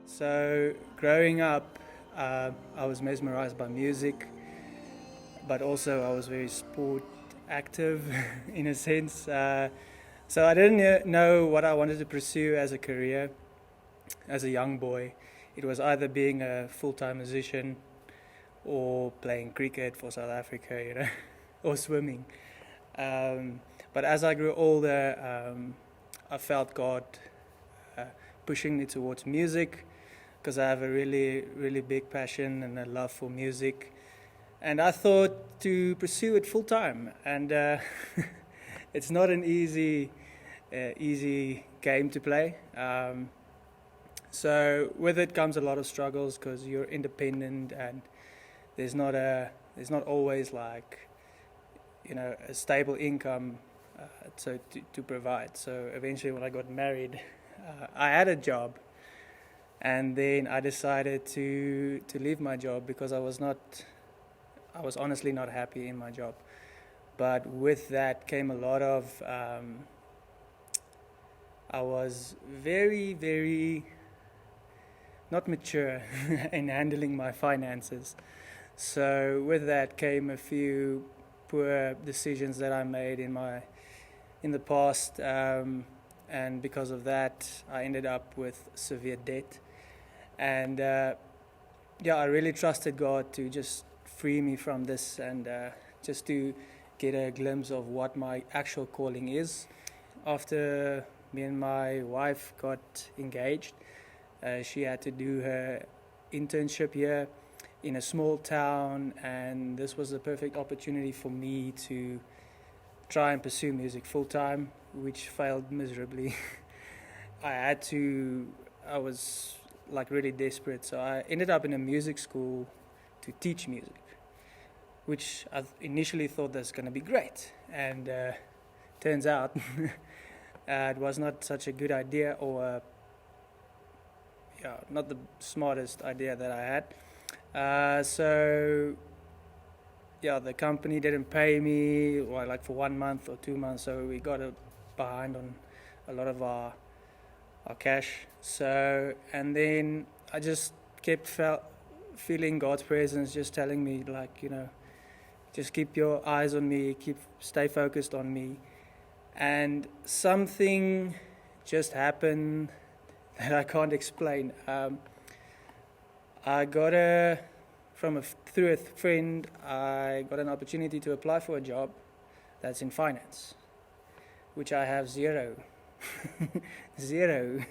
So, growing up, I was mesmerized by music, but also I was very sport active in a sense. So, I didn't know what I wanted to pursue as a career as a young boy. It was either being a full time musician or playing cricket for South Africa, or swimming. Um, but as I grew older, I felt God uh, pushing me towards music because I have a really, really big passion and a love for music. And I thought to pursue it full time. And it's not an easy game to play. So with it comes a lot of struggles because you're independent and there's not always like a stable income to provide. So eventually, when I got married, I had a job, and then I decided to leave my job because I was honestly not happy in my job. But with that came a lot of I was very not mature in handling my finances. So with that came a few poor decisions that I made in the past, and because of that, I ended up with severe debt. And I really trusted God to just free me from this and just to get a glimpse of what my actual calling is. After me and my wife got engaged, she had to do her internship here in a small town, and this was the perfect opportunity for me to try and pursue music full time, which failed miserably. I was like really desperate, so I ended up in a music school to teach music, which I initially thought that's going to be great, and turns out it was not such a good idea, or not the smartest idea that I had. The company didn't pay me like for 1 month or 2 months, so we got behind on a lot of our cash. So, and then I just kept feeling God's presence, just telling me just keep your eyes on me, stay focused on me. And something just happened that I can't explain. I got through a friend, I got an opportunity to apply for a job that's in finance, which I have zero, zero,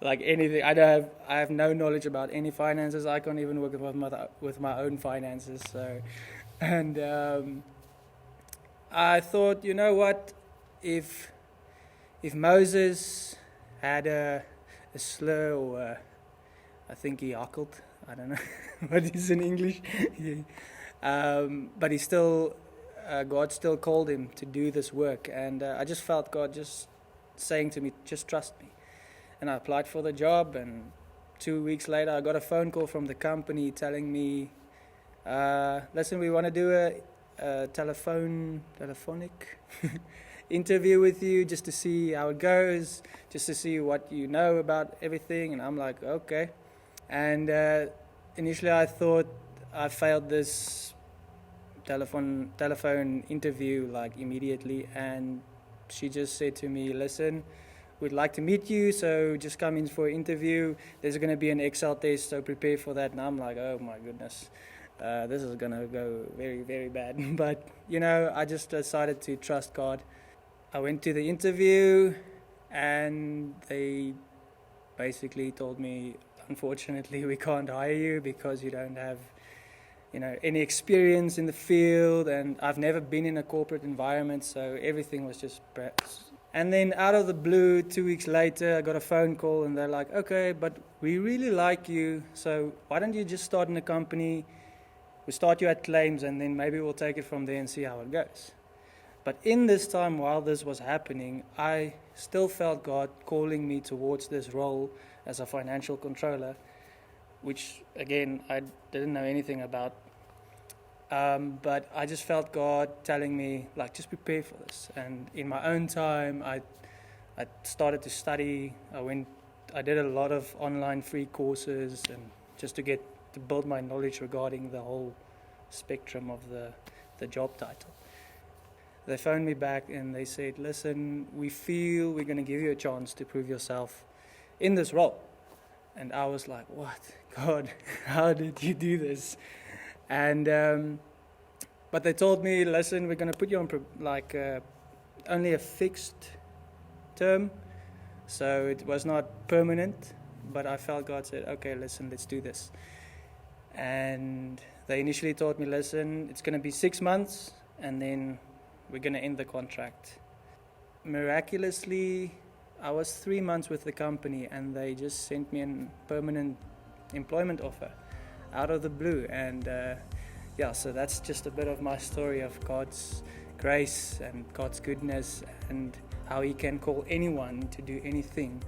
like anything. I have no knowledge about any finances. I can't even work with my own finances. So, and I thought, you know what, if Moses had a slur or I think he huckled. I don't know what is in English. But God still called him to do this work. And I just felt God just saying to me, just trust me. And I applied for the job. And 2 weeks later, I got a phone call from the company telling me, listen, we want to do a telephonic interview with you just to see how it goes, just to see what you know about everything. And I'm like, okay. And initially I thought I failed this telephone interview like immediately, and she just said to me, listen, we'd like to meet you, so just come in for an interview. There's going to be an Excel test, so prepare for that. And I'm like, oh my goodness, this is going to go very, very bad. But, I just decided to trust God. I went to the interview, and they basically told me, unfortunately, we can't hire you because you don't have, any experience in the field. And I've never been in a corporate environment, so everything was just. And then out of the blue, 2 weeks later, I got a phone call, and they're like, okay, but we really like you, so why don't you just start in a company? We'll start you at claims, and then maybe we'll take it from there and see how it goes. But in this time, while this was happening, I still felt God calling me towards this role as a financial controller, which, again, I didn't know anything about. But I just felt God telling me, just prepare for this. And in my own time, I started to study. I did a lot of online free courses and just to build my knowledge regarding the whole spectrum of the job title. They phoned me back and they said, listen, we feel we're going to give you a chance to prove yourself in this role. And I was like, what? God, how did you do this? And but they told me, listen, we're going to put you on only a fixed term. So it was not permanent, but I felt God said, okay, listen, let's do this. And they initially told me, listen, it's going to be 6 months, and then we're going to end the contract. Miraculously, I was 3 months with the company, and they just sent me a permanent employment offer out of the blue. And so that's just a bit of my story of God's grace and God's goodness and how He can call anyone to do anything